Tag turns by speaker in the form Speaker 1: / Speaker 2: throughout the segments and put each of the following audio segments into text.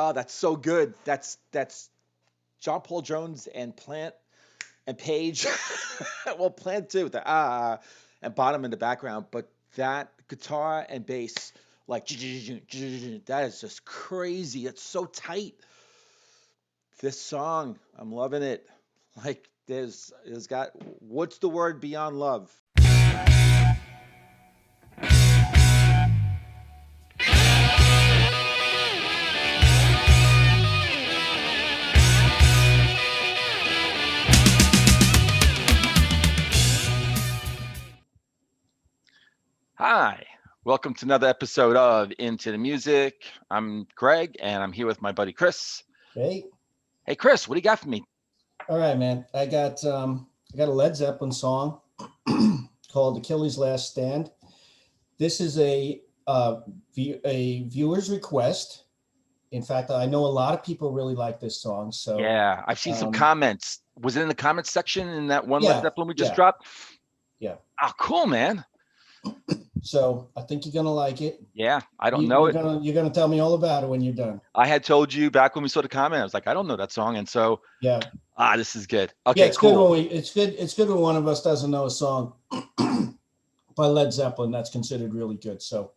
Speaker 1: Oh, that's so good. That's John Paul Jones and Plant and Page. Well, Plant too, the and Bottom in the background, but that guitar and bass, like that is just crazy. It's so tight. This song, I'm loving it. Like there's got what's the word beyond love? Hi, welcome to another episode of Into the Music. I'm Greg, and I'm here with my buddy Chris.
Speaker 2: Hey.
Speaker 1: Hey, Chris, what do you got for me?
Speaker 2: All right, man. I got a Led Zeppelin song called Achilles' Last Stand. This is a viewer's request. In fact, I know a lot of people really like this song. So
Speaker 1: yeah, I've seen some comments. Was it in the comments section in that one Led Zeppelin we just dropped?
Speaker 2: Yeah.
Speaker 1: Oh, cool, man.
Speaker 2: So I think you're gonna like it.
Speaker 1: Yeah, I don't know it.
Speaker 2: You're gonna tell me all about it when you're done.
Speaker 1: I had told you back when we saw the comment. I was like, I don't know that song, and so this is good. Okay,
Speaker 2: yeah, it's
Speaker 1: cool.
Speaker 2: Good it's good when one of us doesn't know a song by Led Zeppelin that's considered really good. So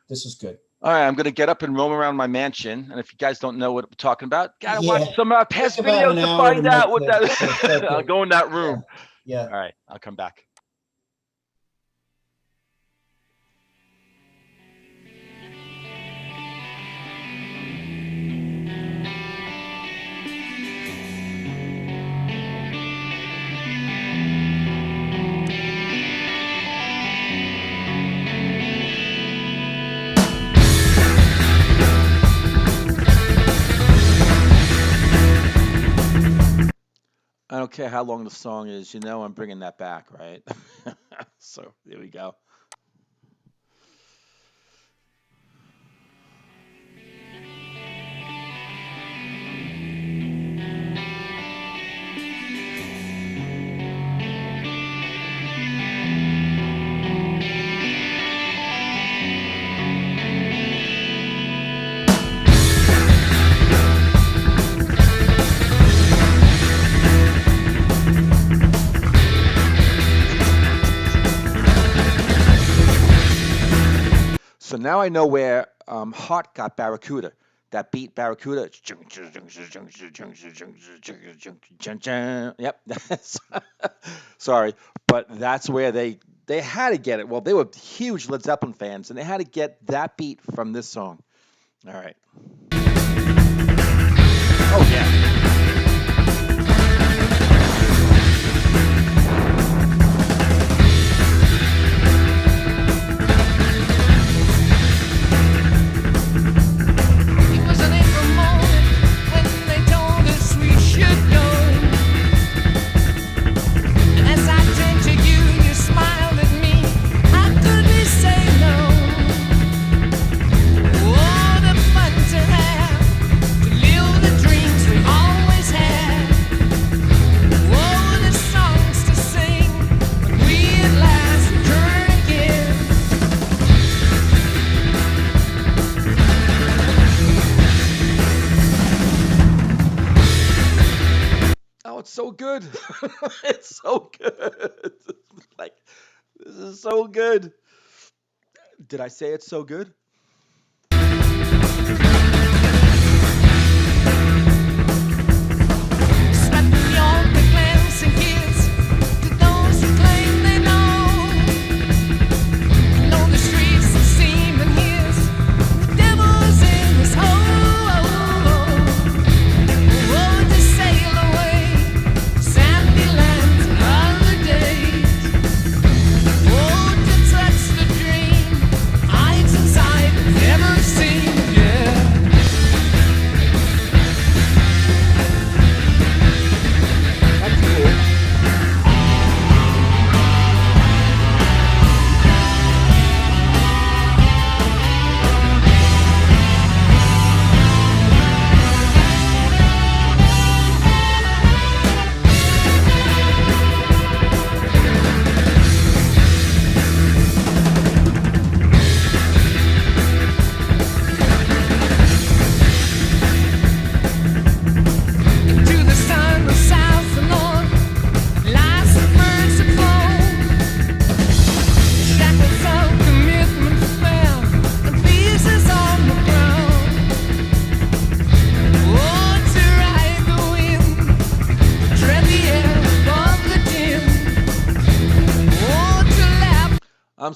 Speaker 2: this is good.
Speaker 1: All right, I'm gonna get up and roam around my mansion, and if you guys don't know what we're talking about, gotta watch some of our past videos to find out what that. I'll go in that room.
Speaker 2: Yeah.
Speaker 1: All right, I'll come back. I don't care how long the song is, I'm bringing that back, right? So there we go. So now I know where Heart got Barracuda. That beat Barracuda. Yep. Sorry, but that's where they had to get it. Well, they were huge Led Zeppelin fans, and they had to get that beat from this song. All right. Oh yeah. It's so good. It's so good. Like, this is so good. Did I say it's so good?
Speaker 3: Inside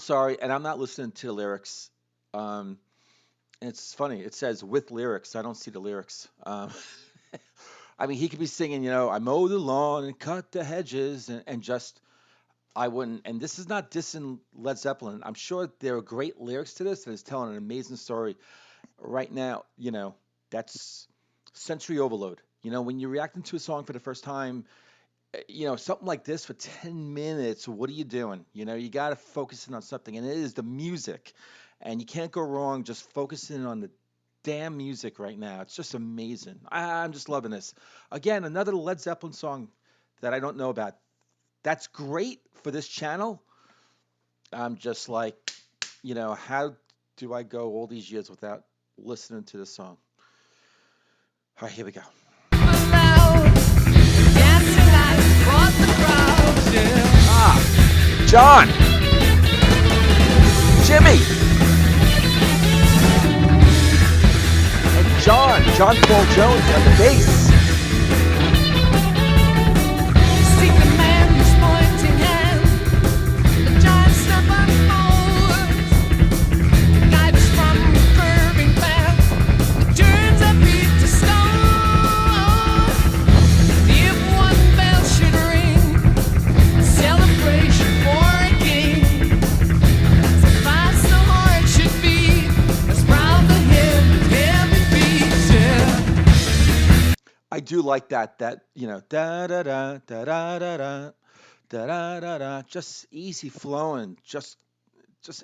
Speaker 1: sorry, and I'm not listening to the lyrics. Um, and it's funny. It says with lyrics. I don't see the lyrics. I mean, he could be singing, I mow the lawn and cut the hedges, and just I wouldn't. And this is not dissing Led Zeppelin. I'm sure there are great lyrics to this, and it's telling an amazing story. Right now, that's sensory overload. When you're reacting to a song for the first time, something like this for 10 minutes, what are you doing? You got to focus in on something, and it is the music. And you can't go wrong just focusing on the damn music right now. It's just amazing. I'm just loving this. Again, another Led Zeppelin song that I don't know about. That's great for this channel. I'm just like, how do I go all these years without listening to this song? All right, here we go. John, Jimmy, and John Paul Jones on the bass. I do like that da da da da da da da da da da da, just easy flowing, just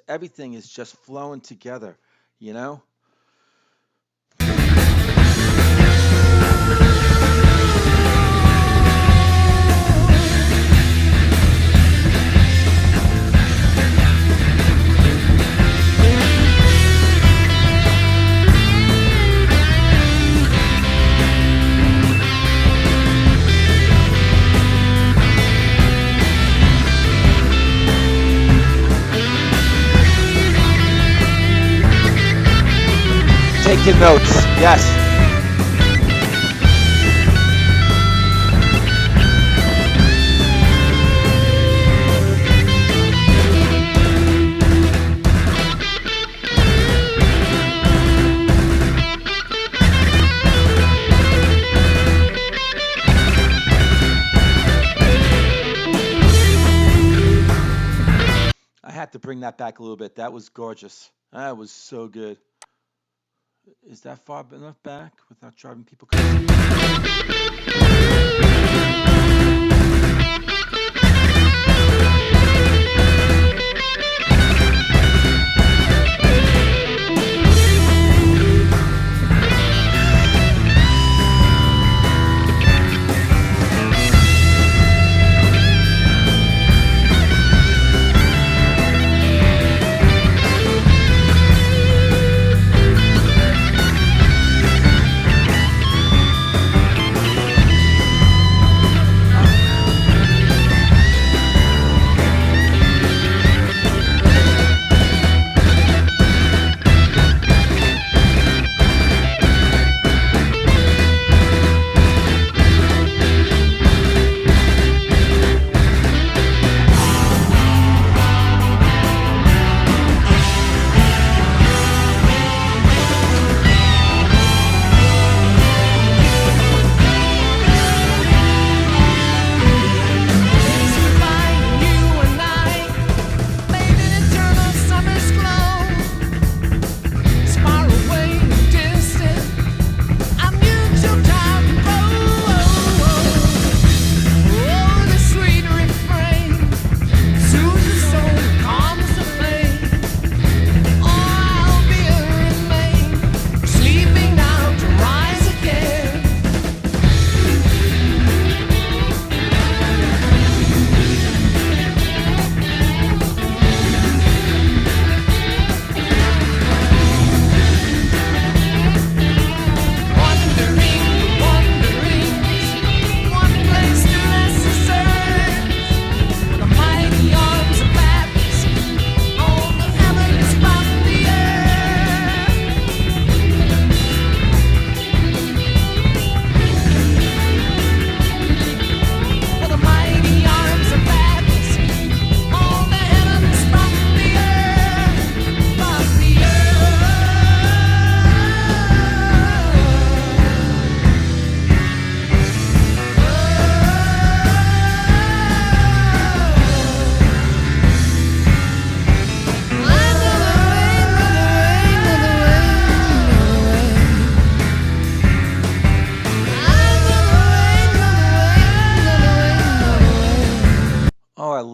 Speaker 1: everything is just flowing together, you know. Taking notes, yes. I had to bring that back a little bit. That was gorgeous. That was so good. Is that far enough back without driving people crazy?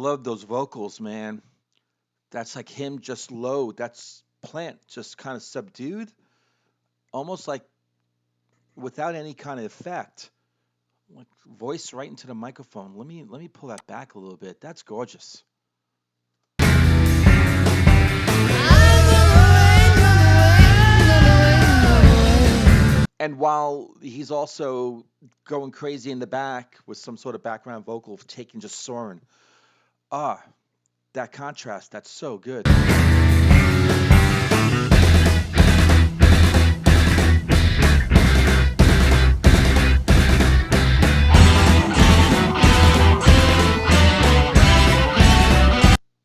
Speaker 1: love those vocals, man. That's like him just low. That's Plant just kind of subdued, almost like without any kind of effect. Like voice right into the microphone. Let me pull that back a little bit. That's gorgeous. And while he's also going crazy in the back with some sort of background vocal, taking just soaring. Ah, that contrast, that's so good.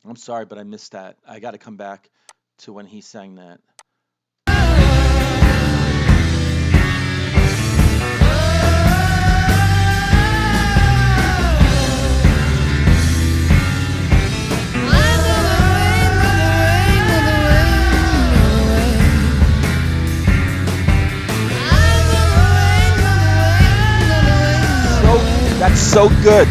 Speaker 1: I'm sorry, but I missed that. I got to come back to when he sang that. That's so good.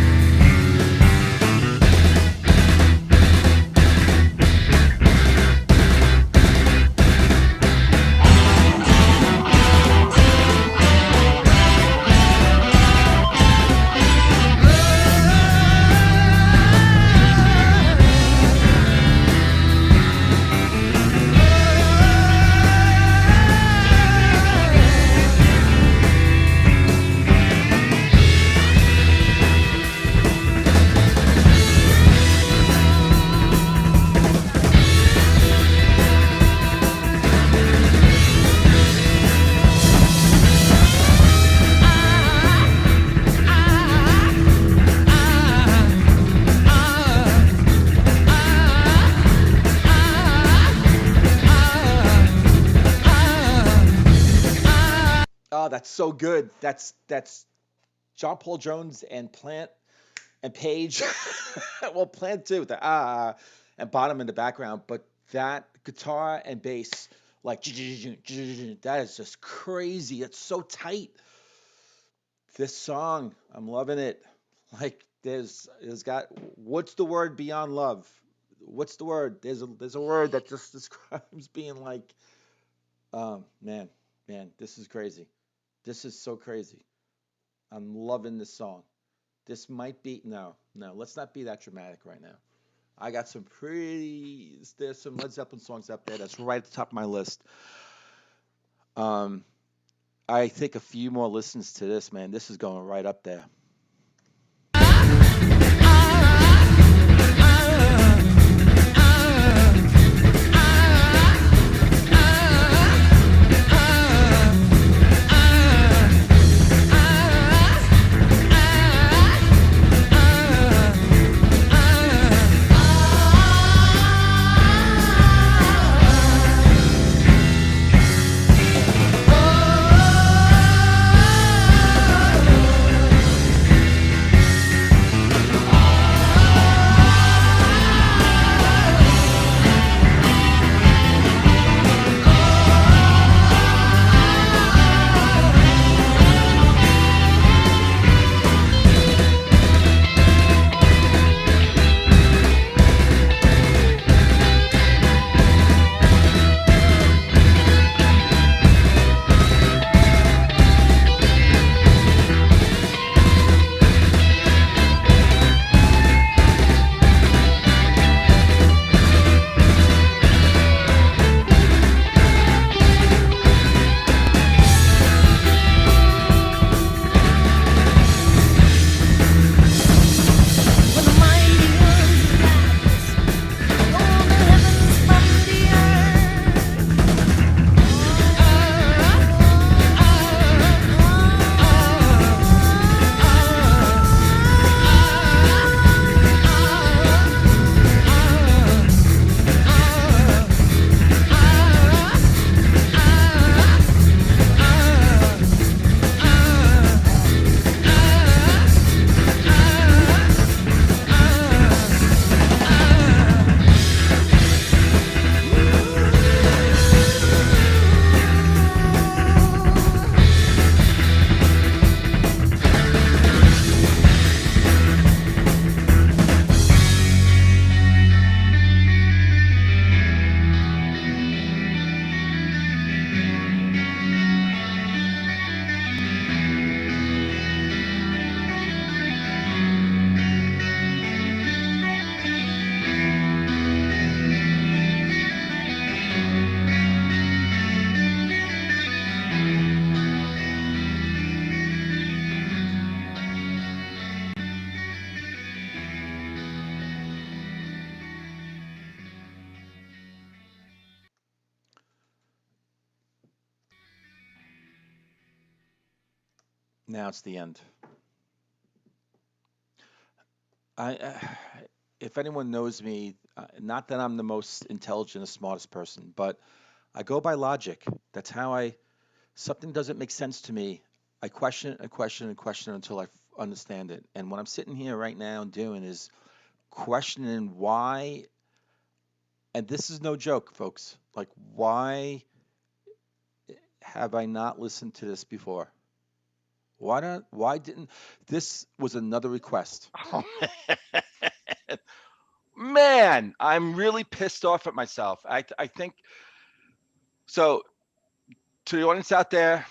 Speaker 1: Oh, that's so good. That's John Paul Jones and Plant and Page. Well, Plant too, with the and bottom in the background, but that guitar and bass, like that is just crazy. It's so tight. This song, I'm loving it. Like there's got what's the word beyond love? What's the word? There's a word that just describes being like, man, man, this is crazy. This is so crazy. I'm loving this song. This might be no, no. Let's not be that dramatic right now. I got some pretty. There's some Led Zeppelin songs up there that's right at the top of my list. Um, I think a few more listens to this, man. This is going right up there. Now it's the end. I, if anyone knows me, not that I'm the most intelligent or smartest person, but I go by logic. That's how I. Something doesn't make sense to me. I question it and question and question until I understand it. And what I'm sitting here right now doing is questioning why. And this is no joke, folks. Like, why have I not listened to this before? Why don't? Why didn't? This was another request.
Speaker 3: Oh, man, I'm really pissed off at myself. I think so. To the audience out there,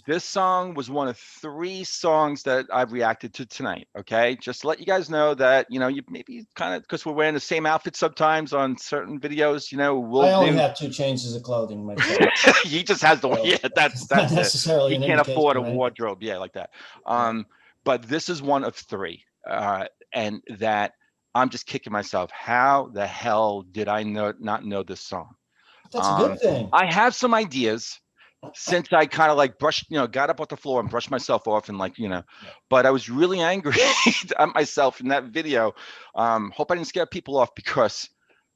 Speaker 3: this song was one of three songs that I've reacted to tonight. Okay, just to let you guys know that you maybe kind of because we're wearing the same outfit sometimes on certain videos. We'll
Speaker 2: I only
Speaker 3: do.
Speaker 2: have two changes of clothing myself,
Speaker 3: He just has the
Speaker 2: so
Speaker 3: yeah. That's
Speaker 2: it's not
Speaker 3: that's it.
Speaker 2: necessarily
Speaker 3: He
Speaker 2: an
Speaker 3: can't afford
Speaker 2: indication
Speaker 3: a
Speaker 2: of anything.
Speaker 3: wardrobe. Yeah, like that.
Speaker 2: Yeah,
Speaker 3: But this is one of three, and that I'm just kicking myself. How the hell did I not know this song?
Speaker 2: that's a good
Speaker 3: Um,
Speaker 2: thing.
Speaker 3: I have some ideas since I kind of like brushed, got up off the floor and brushed myself off and
Speaker 2: Yeah.
Speaker 3: but I was really angry at myself in that video. Hope I didn't scare people off because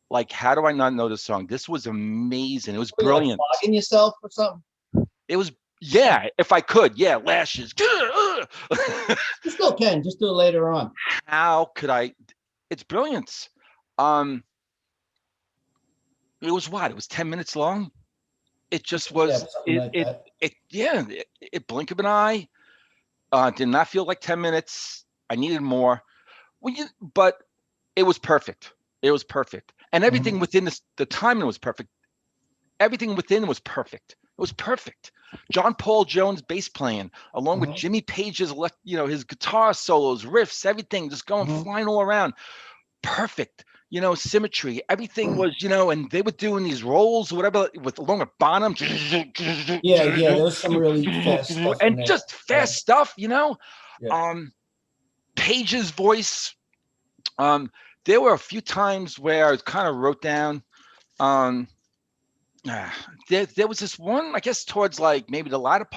Speaker 3: like, how do I not know this song? This was amazing. It was
Speaker 2: Were you like
Speaker 3: brilliant.
Speaker 2: flogging yourself or something?
Speaker 3: It was, yeah, if I could, yeah, lashes.
Speaker 2: You still can. Just do it later on.
Speaker 3: How could I? It's brilliance. Um, it was what? It was 10 minutes long. It just
Speaker 2: Yeah,
Speaker 3: was
Speaker 2: something like that.
Speaker 3: yeah, it blink of an eye. Did not feel like 10 minutes. I needed more. Well, but it was perfect. It was perfect. And everything
Speaker 2: Hmm.
Speaker 3: within the timing was perfect. Everything within was perfect. It was perfect. John Paul Jones bass playing, along with
Speaker 2: Hmm.
Speaker 3: Jimmy Page's, his guitar solos, riffs, everything just going
Speaker 2: Hmm.
Speaker 3: flying all around. Perfect. Symmetry. Everything was, and they were doing these rolls, whatever, with along with Bonham,
Speaker 2: Yeah, yeah. There's some really fast stuff in
Speaker 3: and
Speaker 2: there.
Speaker 3: just
Speaker 2: Yeah,
Speaker 3: fast stuff.
Speaker 2: yeah.
Speaker 3: Um, Page's voice. Um, there were a few times where I kind of wrote down. Um, Ah, there was this one, I guess, towards like maybe latter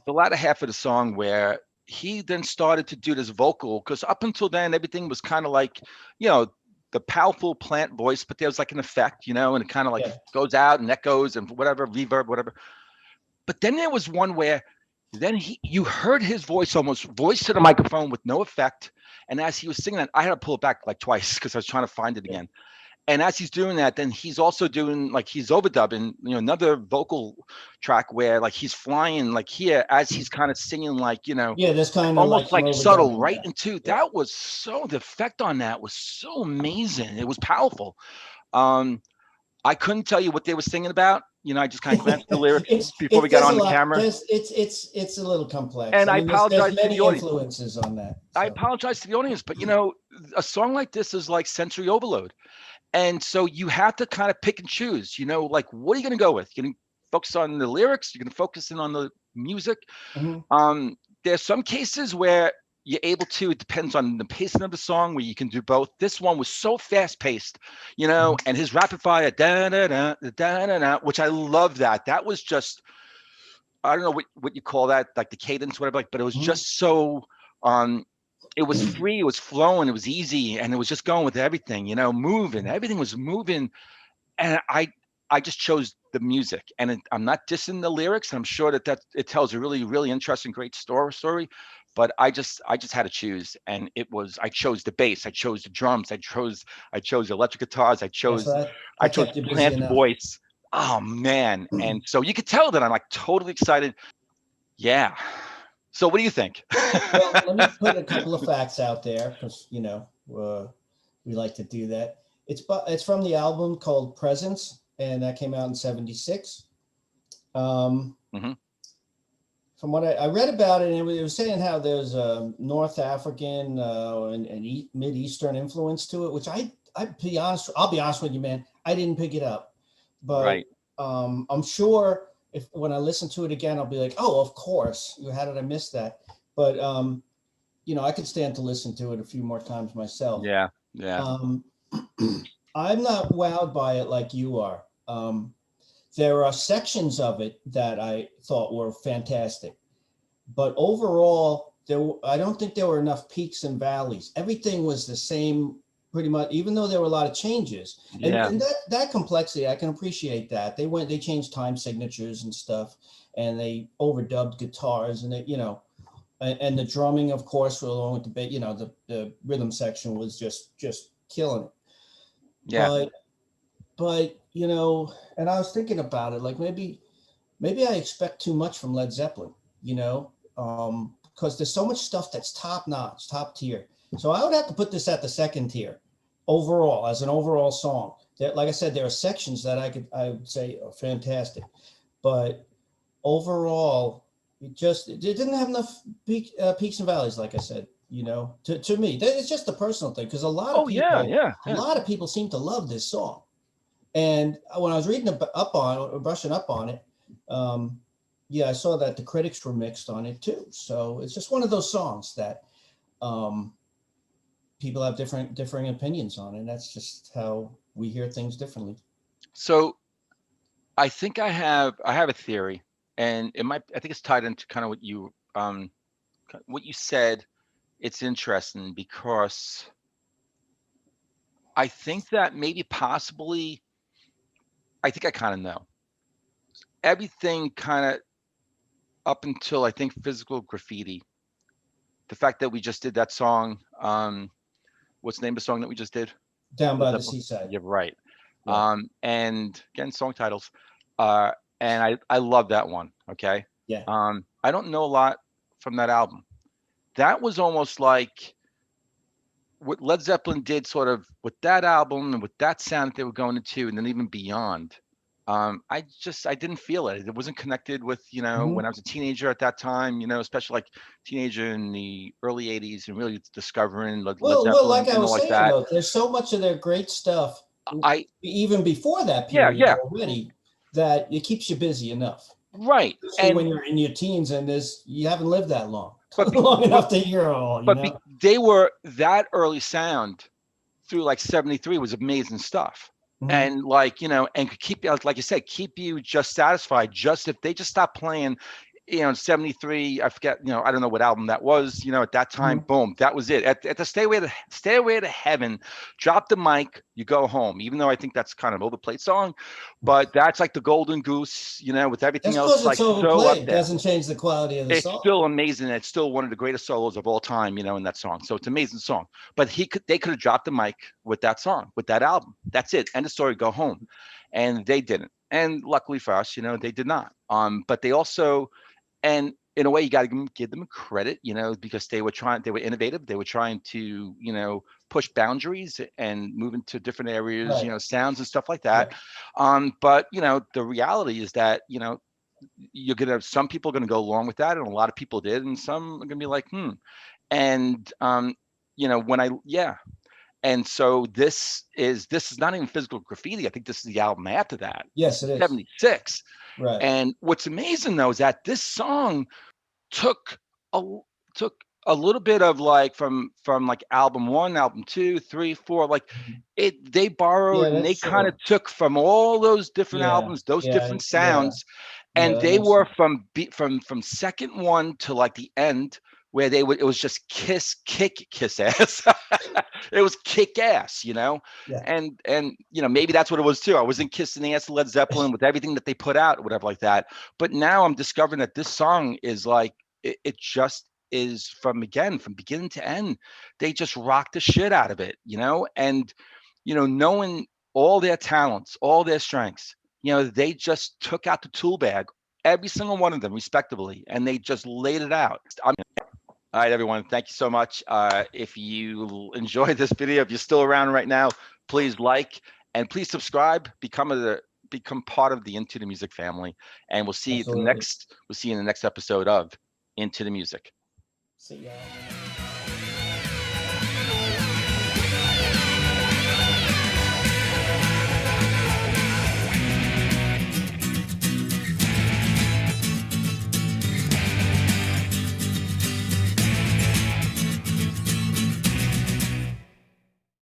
Speaker 3: the latter half of the song where he then started to do this vocal because up until then everything was kind of like, you know, the powerful plant voice, but there was like an effect, and it kind of like
Speaker 2: Yeah.
Speaker 3: goes out and echoes and whatever, reverb, whatever. But then there was one where then you heard his voice almost voice to the microphone with no effect. And as he was singing that, I had to pull it back like twice because I was trying to find it
Speaker 2: Yeah.
Speaker 3: again. And as he's doing that, then he's also doing like he's overdubbing, another vocal track where like he's flying like here as he's kind of singing like,
Speaker 2: Yeah, there's kind of like
Speaker 3: almost
Speaker 2: some
Speaker 3: like subtle
Speaker 2: overdubbing.
Speaker 3: right
Speaker 2: Yeah.
Speaker 3: into
Speaker 2: Yeah.
Speaker 3: that was so the effect on that was so amazing. It was powerful. Um, I couldn't tell you what they were singing about. I just kind of glanced at the lyrics before we got
Speaker 2: There's a
Speaker 3: on the
Speaker 2: lot.
Speaker 3: camera.
Speaker 2: It's a little complex.
Speaker 3: And
Speaker 2: I
Speaker 3: I
Speaker 2: mean, there's
Speaker 3: apologize to the
Speaker 2: many
Speaker 3: audience.
Speaker 2: influences on that.
Speaker 3: I
Speaker 2: So
Speaker 3: apologize to the audience, but a song like this is like sensory overload. And so you have to kind of pick and choose, like what are you going to go with? You're going to focus on the lyrics, you're going to focus in on the music.
Speaker 2: mhm,
Speaker 3: There's some cases where you're able to, it depends on the pacing of the song where you can do both. This one was so fast paced,
Speaker 2: mhm.
Speaker 3: and his rapid fire, da da da da da da, which I love that. That was just, I don't know what you call that, like the cadence, whatever, like, but it was
Speaker 2: Mhm.
Speaker 3: just so, um, it was free, it was flowing, it was easy, and it was just going with everything, moving. Everything was moving, and I just chose the music, and I'm not dissing the lyrics. I'm sure that it tells a really really interesting, great story, but I just had to choose, and I chose the bass, I chose the drums, I chose electric guitars, I
Speaker 2: Yeah, so
Speaker 3: chose I
Speaker 2: that
Speaker 3: chose
Speaker 2: kept you busy
Speaker 3: Plant's
Speaker 2: enough.
Speaker 3: voice. Oh man, and so you could tell that I'm like totally excited. Yeah. So what do you think?
Speaker 2: Well, let me put a couple of facts out there because we like to do that. It's from the album called Presence, and that came out in '76. Um,
Speaker 3: Hmm.
Speaker 2: from what I read about it, it was saying how there's a North African and Mid Eastern influence to it, which I'll be honest with you, man, I didn't pick it up, but
Speaker 3: Right.
Speaker 2: I'm sure if when I listen to it again, I'll be like, oh, of course, how did I miss that? But I could stand to listen to it a few more times myself.
Speaker 3: Yeah. Yeah.
Speaker 2: Um, I'm not wowed by it like you are. There are sections of it that I thought were fantastic. but overall, I don't think there were enough peaks and valleys. Everything was the same pretty much, even though there were a lot of changes.
Speaker 3: Yeah.
Speaker 2: And that complexity, I can appreciate that. They changed time signatures and stuff, and they overdubbed guitars, and and the drumming, of course, along with the the rhythm section was just killing it.
Speaker 3: Yeah.
Speaker 2: But and I was thinking about it, like maybe I expect too much from Led Zeppelin, because there's so much stuff that's top notch, top tier. So I would have to put this at the second tier overall, as an overall song. Like I said, there are sections that I would say are fantastic, but overall, it didn't have enough peaks and valleys, like I said. To me, it's just a personal thing, because
Speaker 3: Oh yeah, yeah,
Speaker 2: a
Speaker 3: yeah.
Speaker 2: lot of people seem to love this song. And when I was reading up on it, brushing up on it, yeah, I saw that the critics were mixed on it too. So it's just one of those songs that um, people have differing opinions on, and that's just how we hear things differently.
Speaker 3: So I think I have a theory, and I think it's tied into kind of what you said. It's interesting because I think that maybe possibly I think I kind of know everything kind of up until I think physical graffiti. The fact that we just did that song, what's the name of the song that we just did?
Speaker 2: Down
Speaker 3: Led
Speaker 2: by the
Speaker 3: Zeppelin?
Speaker 2: seaside.
Speaker 3: You're right.
Speaker 2: Yeah.
Speaker 3: And again, song titles. Uh, and I love that one. Okay.
Speaker 2: Yeah.
Speaker 3: I don't know a lot from that album. That was almost like what Led Zeppelin did, sort of with that album and with that sound that they were going into, and then even beyond. I didn't feel it. It wasn't connected with,
Speaker 2: Mhm.
Speaker 3: when I was a teenager at that time, especially like teenager in the early '80s and really discovering Led
Speaker 2: Well, like
Speaker 3: Zeppelin
Speaker 2: I
Speaker 3: and all
Speaker 2: was
Speaker 3: like
Speaker 2: saying
Speaker 3: that.
Speaker 2: though, there's so much of their great stuff,
Speaker 3: I
Speaker 2: even before that
Speaker 3: Yeah,
Speaker 2: period
Speaker 3: yeah,
Speaker 2: already, that it keeps you busy enough.
Speaker 3: right.
Speaker 2: Especially
Speaker 3: And
Speaker 2: when you're in your teens and you haven't lived that long,
Speaker 3: but be,
Speaker 2: long
Speaker 3: but
Speaker 2: enough to hear it all,
Speaker 3: they were that early sound through like '73 was amazing stuff.
Speaker 2: Mhm.
Speaker 3: And like, and could keep, like you said, keep you just satisfied. Just if they just stopped playing, in '73, I forget, I don't know what album that was, at that time,
Speaker 2: Mhm.
Speaker 3: boom, that was it. At the Stairway to Heaven, drop the mic, you go home. Even though I think that's kind of overplayed song, but that's like the golden goose, with everything
Speaker 2: Just
Speaker 3: else
Speaker 2: because
Speaker 3: like
Speaker 2: it's
Speaker 3: so up
Speaker 2: overplayed
Speaker 3: there.
Speaker 2: doesn't change the quality of the
Speaker 3: It's
Speaker 2: song.
Speaker 3: still amazing. It's still one of the greatest solos of all time, in that song. So it's an amazing song. But they could have dropped the mic with that song, with that album. That's it. End of story. Go home. And they didn't. And luckily for us, they did not. But they also, and in a way, you got to give them credit, because they were innovative. They were trying to, push boundaries and move into different areas,
Speaker 2: Right.
Speaker 3: sounds and stuff like
Speaker 2: Yeah.
Speaker 3: that. But the reality is that, some people are gonna go along with that, and a lot of people did, and some are gonna be like, And when and so this is not even physical graffiti. I think this is the album after that. This
Speaker 2: Yes,
Speaker 3: is
Speaker 2: it is.
Speaker 3: '76.
Speaker 2: Right.
Speaker 3: And what's amazing though is that this song took a took a little bit of like from like album one, album two, three, four, like they borrowed
Speaker 2: Yeah,
Speaker 3: and they
Speaker 2: that's
Speaker 3: kind of
Speaker 2: true.
Speaker 3: took from all those different
Speaker 2: Yeah.
Speaker 3: albums, those
Speaker 2: Yeah.
Speaker 3: different
Speaker 2: Yeah.
Speaker 3: sounds,
Speaker 2: Yeah.
Speaker 3: and
Speaker 2: That
Speaker 3: they
Speaker 2: makes
Speaker 3: were
Speaker 2: sense.
Speaker 3: from second one to like the end where it was just kiss ass. It was kick ass,
Speaker 2: Yeah.
Speaker 3: and maybe that's what it was too. I wasn't kissing the ass of Led Zeppelin with everything that they put out or whatever like that. But now I'm discovering that this song is like it just is from beginning to end. They just rock the shit out of it, and knowing all their talents, all their strengths, they just took out the tool bag, every single one of them respectively, and they just laid it out. All right, everyone. Thank you so much. If you enjoyed this video, if you're still around right now, please like and please subscribe. Become part of the Into the Music family, and
Speaker 2: Absolutely.
Speaker 3: we'll see you in the next episode of Into the Music.
Speaker 2: See ya.